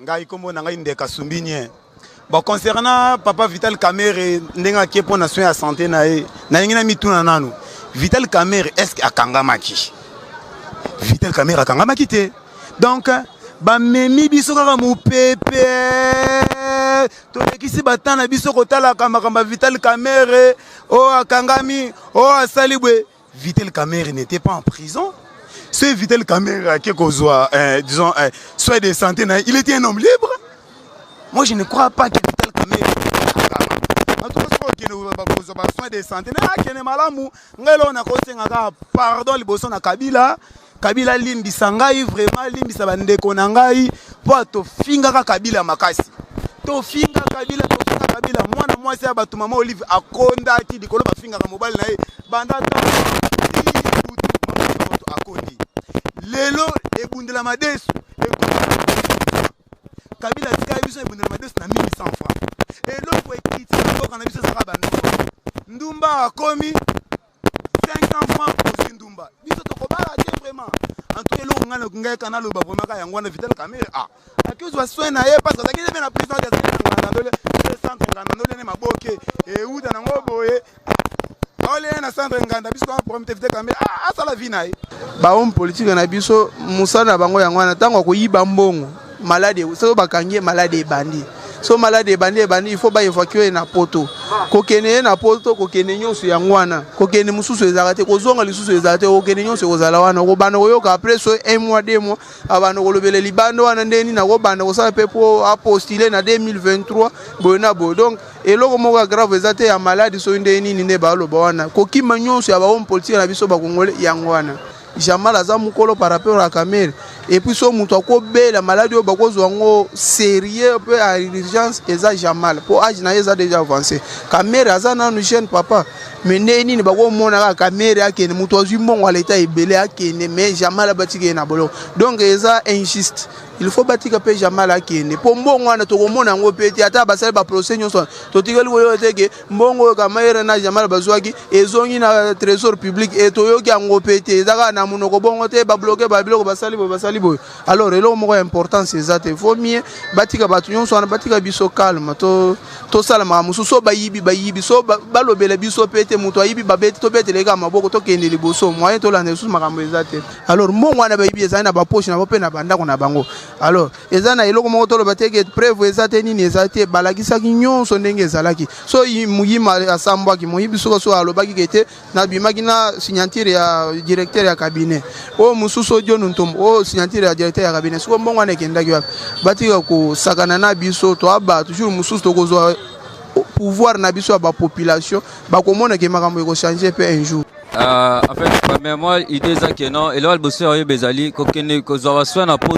ngai kombo na ngai Ndeka Sumbinye. Bon, concernant Papa Vital Kamerhe, ndenga qui est pour nation à santé na ngina mituna nanu. Vital Kamerhe est-ce akangamaki? Vital Kamerhe akangamaki te. Donc ba memi biso kaka mu pepe. To ekisi batana biso kotala kama Vital Kamerhe o akangami o asalibwe. Vital Kamerhe n'était pas en prison. Ce Vital Kamerhe qui kozwa disons soin de santé na, il était un homme libre. Moi je ne crois pas que Vital Kamerhe en tout cas qu'il a soin de santé na kene malamu ngelo na kosenga pardon liboso na Kabila. Kabila limbisa ngai vraiment limbisa bandeko na ngai po to finga ka Kabila makasi. To finga Kabila mwana mwasi ya batu mama Olive akonda ki dikolo ba finga ka mobile na ye banda ta akondi. Lelo ebundela madesu Kabila tika biso ebundela madesu na 1100 francs. Et l'autre pour écrire ko kana biso saka bando. Ndumba akomi 500 francs pour Ndumba. Biso to ko bala te vraiment. En tout cas, l'on a le gars qui a le bas vraiment quand il Vital Kamerhe ah. Qui soit soin na ye parce que ça qui est bien la prison des centre nganda ndole ma boke et où dans ngo boye. Ole na centre nganda biso ko problème Vital Kamerhe ah ça la vie na ye. Ba homme politique na biso musana bango yangwana tango ko yiba mbongo malade so bakangie malade bandi. So malade bandi il faut ba évacuer na poto. Kokene na poto kokene nyonso yangwana. Kokene mususu ezakate kozonga lisusu ezakate kokene nyonso kozala wana ko bana koyoka après so 1 mois 2 mois abana kolobele libando wana ndeni na ko bana ko sala pepo a postuler na 2023 boyona bo. Donc eloko moko grave ezate ya malade so ndeni ne ba loba wana. Kokima nyonso ya ba homme politique na biso ba kongole yangwana. Jamal aza mukolo par rapport à Kamerhe et puis so muto ko bela maladie ba ko zongo sérieux peu à urgence eza Jamal pour âge na eza déjà avancé. Kamerhe aza na jeune papa mais neni ni ba ko mona ka Kamerhe akene muto azwi mbongo aleta ebele akene mais Jamal abatike na bolo donc eza injuste. Il faut batika pe Jamal akene po mbongo wana to ko mona ngo peti ata basale ba procès nyonso to tikeli ko yoteke mbongo Kamerhe na Jamal bazwaki ezongi na trésor public et to yoki ngo peti ezaka na munoko bongo te ba bloquer ba biloko basali bo. Alors eloko moko important c'est ça il faut mieux batika batu nyonso wana batika biso calme to sala mamusu so bayibi so balobela biso pete muto ayibi babeti to bete lega maboko to kende liboso moyen to lande sous makambo ezate. Alors mbongo wana bayibi ezana ba poche na bope na bandako na bango. Alors ezana eloko moko to lobateke preuve ezate nini ezate balakisa ki nyonso ndenge ezalaki so muyima asambwa ki muyibi so alobaki kete na bimaki na signature ya directeur ya cabinet o mususu John Ntombo o signature ya directeur ya cabinet so mbongo wana kendaki wapi batika ko sakana na biso to aba toujours mususu to kozwa pouvoir na biso ba population ba komona ke makambo eko changer pe un jour. En fait premièrement idée ça que non et là le bosseur oyo bezali kokene kozwa soin na poto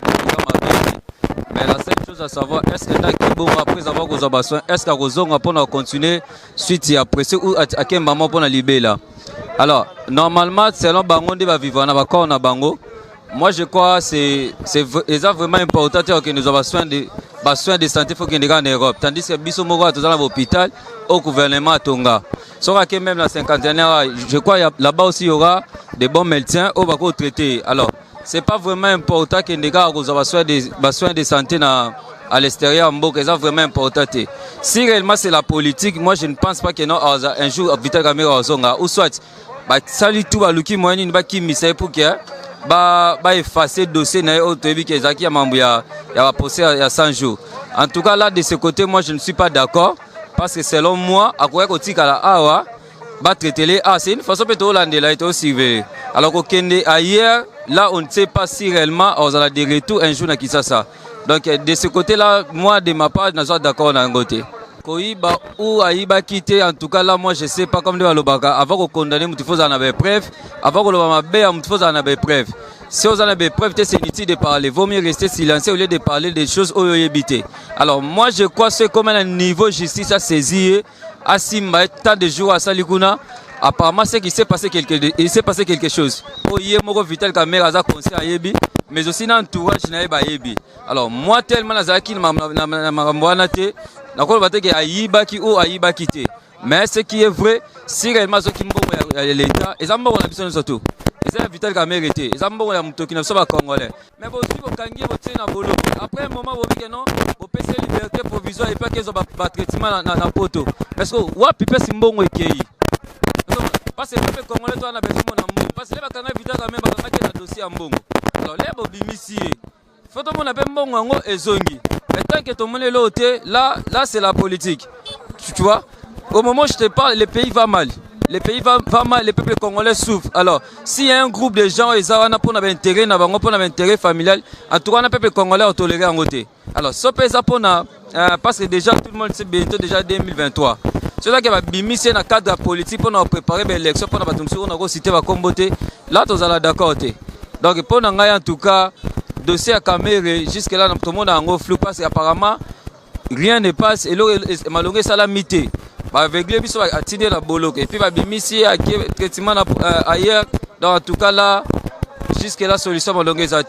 mais la seule chose à savoir est-ce que bon après avoir kozwa soin est-ce que kozonga pour continuer suite après ou à quel moment pour na libéla. Alors normalement selon bango de ba vivre na ba corps na bango. Moi je crois c'est vraiment important que nous avons soin de santé faut qu'il y ait en Europe tandis que biso moko dans l'hôpital au gouvernement Tonga. Sauf que même la cinquantenaire je crois là-bas aussi il y aura des bons médecins au bako traiter. Alors c'est pas vraiment important que les gars ont soin de santé à l'extérieur mboka c'est vraiment important. Si réellement c'est la politique moi je ne pense pas que non un jour Vital Kamerhe ozonga ou soit ba sali tout ba luki moyenne ba ki misé pour que ba effacer dossier na otobi ke zaki ya mambo ya procès ya 100 jours. En tout cas là de ce côté moi je ne suis pas d'accord parce que selon moi akoya kotika la awa ba traiter les c'est une façon peut hollander là et aussi alors qu'au Kende ailleurs là on ne sait pas si réellement on a des retours un jour na Kinshasa. Donc de ce côté là moi de ma part je suis d'accord na côté Koiba ou Aïba quitté en tout cas là moi je sais pas comme de Balobaka avant qu'on condamne il faut en avoir preuve avant qu'on il faut en avoir preuve si vous en avez preuve c'est inutile de parler vaut mieux rester silencieux au lieu de parler des choses où il habité. Alors moi je crois que c'est comme un niveau justice à saisir à Simba tant de jours à Salikuna apparemment c'est qu'il s'est passé quelque chose pour hier moko Vital Kamerhe a conseil à Yebi mais aussi dans l'entourage na ba Yebi. Alors moi tellement nazaki na mamwana te nakolo bateke ayibaki ou ayibaki te mais ce qui est vrai si réellement ce qui mbongo ya l'état et ça mbongo na biso surtout c'est Vital Kamerhe était ils ont la mutoki na so ba congolais mais vous aussi vous kangi vous tiens na bolo après un moment vous dites que non vous pèsez liberté provisoire et pas qu'ils ont ba traitement na poto parce que wa pipe simbongo ekei parce que le congolais toi na besoin na mbongo parce que les bakanga Vital Kamerhe bakanga na dossier ya mbongo alors les bobimisi faut tout le monde appelle mbongo ngo ezongi mais tant que tout le monde est là c'est la politique tu vois au moment où je te parle le pays va mal. Le pays va mal, le peuple congolais souffre. Alors, s'il y a un groupe de gens, ils ont un intérêt, pour un intérêt familial, en tout cas, le peuple congolais a toléré en côté. Alors, ce pays, parce que déjà, tout le monde sait bientôt déjà 2023. C'est là qu'il va bimisser dans le cadre politique pour nous préparer l'élection, pour nous citer la comboté. Là, tous allons d'accord. Donc, pour nous, en tout cas, dossier à Kamerhe, jusque-là, tout le monde a un flou parce qu'apparemment, rien ne passe et malgré ça, la mité. Avec les bisous à tirer la boloque et puis va bimisi à traitement ailleurs dans tout cas là jusque la solution malgré ça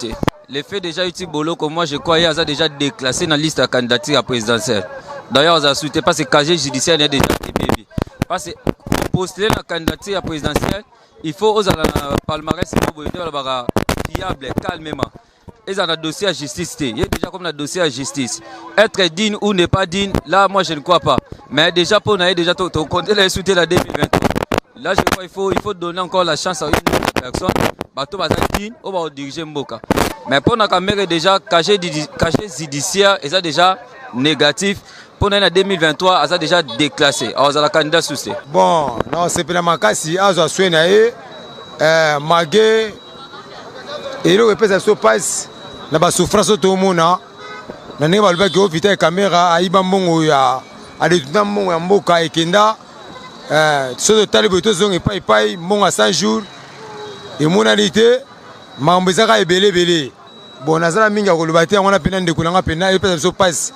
les faits déjà utilisé boloque moi je crois il a déjà déclassé dans la liste de candidature à présidentielle d'ailleurs on a soutenu parce que casier judiciaire est déjà bébé parce que pour postuler la candidature à présidentielle il faut aux palmarès fiable calmement. Ils ont un dossier à justice. Il y a déjà comme un dossier à justice. Être digne ou ne pas digne, là, moi, je ne crois pas. Mais déjà, pour nous, déjà, ton compte est soutenu la 2020. Là, je crois qu'il faut donner encore la chance à une autre personne. Bateau va être digne, on va diriger Mboka. Mais pour la caméra, déjà, casier judiciaire, et ça déjà négatif. Pour l'année 2023, ça a déjà déclassé. Alors, ça a la candidat sous. Bon, non, c'est pour la makasi, azo suenae, magé, et le repère se passe. Na ba souffrance tout le monde na ne balba ki Vital Kamerhe aiba mbongo ya adetuna mbongo ya mboka ekenda so de talibo to zonge pai mbongo à 100 jours et monalité mambo ezaka ebele bon nazala mingi akoloba te ngona pena ndekulanga pena et peut se passe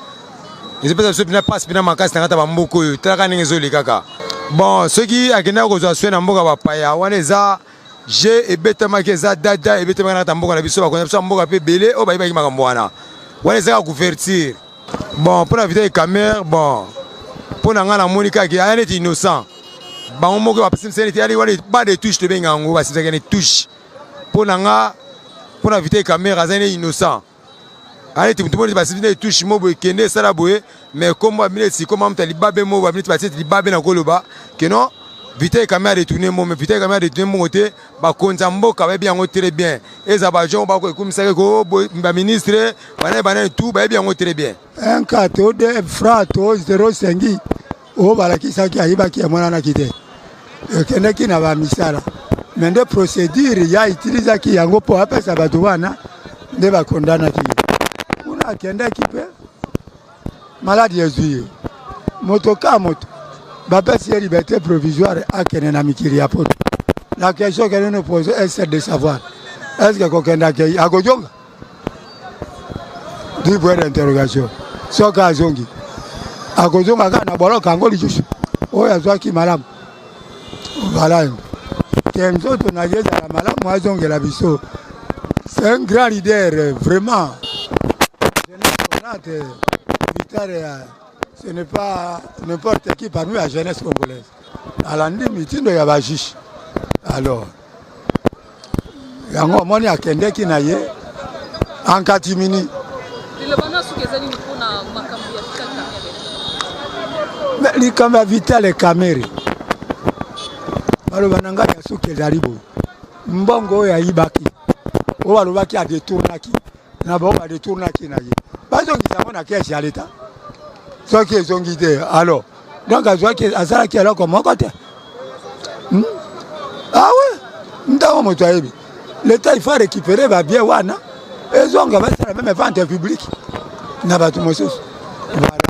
et peut se pena passe pena makasi na kata ba mboko yo talaka ninge zoli kaka bon ceux qui akenda ko zo swena mboka ba paya wana eza j'ai ebetama keza dada ebetama na tamboka na biso ba kona mboka pe belé o ba ibaki makambo wana wana za couverture bon pour la Vital Kamerhe bon pour na ngana monika ki aya net innocent ba moko ba psim seneti ali wali ba de touche te benga ngo ba simsa kene touche pour na nga pour la Vital Kamerhe azane innocent ali tout le monde ba simsa touche mo bo kende sala boye mais comme ba mineti comme am tali babe mo ba mineti ba tete babe na koloba que non Vital Kamerhe a détourné mon mais Vital Kamerhe a détourné mon côté ba konza mboka ba bien très bien et za ba jon ba ko komisare ko ba ministre bana tout ba bien très bien un kato de frato 05 o bala kisaki ayiba ki mona na kite e kende ki na ba misala mais de procédure ya utiliser ki yango po apesa ba douana de ba condamna ki una kende ki pe malade yezu motoka moto Bapesi liberté provisoire à Kenena Mikiri Apoto. La question que nous nous posons est celle de savoir est-ce que Kokenda Kei a Gojonga? Du point d'interrogation. Soka Zongi. A Gojonga na bolo Kangoli Josu. Oya Zwaki Malam. Voilà. Kenzo Tonaye la Malam Moazongi la Bisso. C'est un grand leader, vraiment. Ce n'est pas n'importe qui parmi la jeunesse congolaise. Alors, il y a un juge. Alors, il y a un monde qui n'a pas en catimini. Mais il y a Vital Kamerhe. Alors, il y a ce qui est arrivé. Mbongo ya ibaki. O alobaki a détournaki. Na ba a détournaki na ye. Ba zo ki na keshi à l'état. Ce qui est guidé. Alors, donc à ce qui est à ça qui est là comme côté. Ah ouais. L'État il faut récupérer va bien wana. Et donc va la même vente publique. Na ba tout monsieur. Voilà.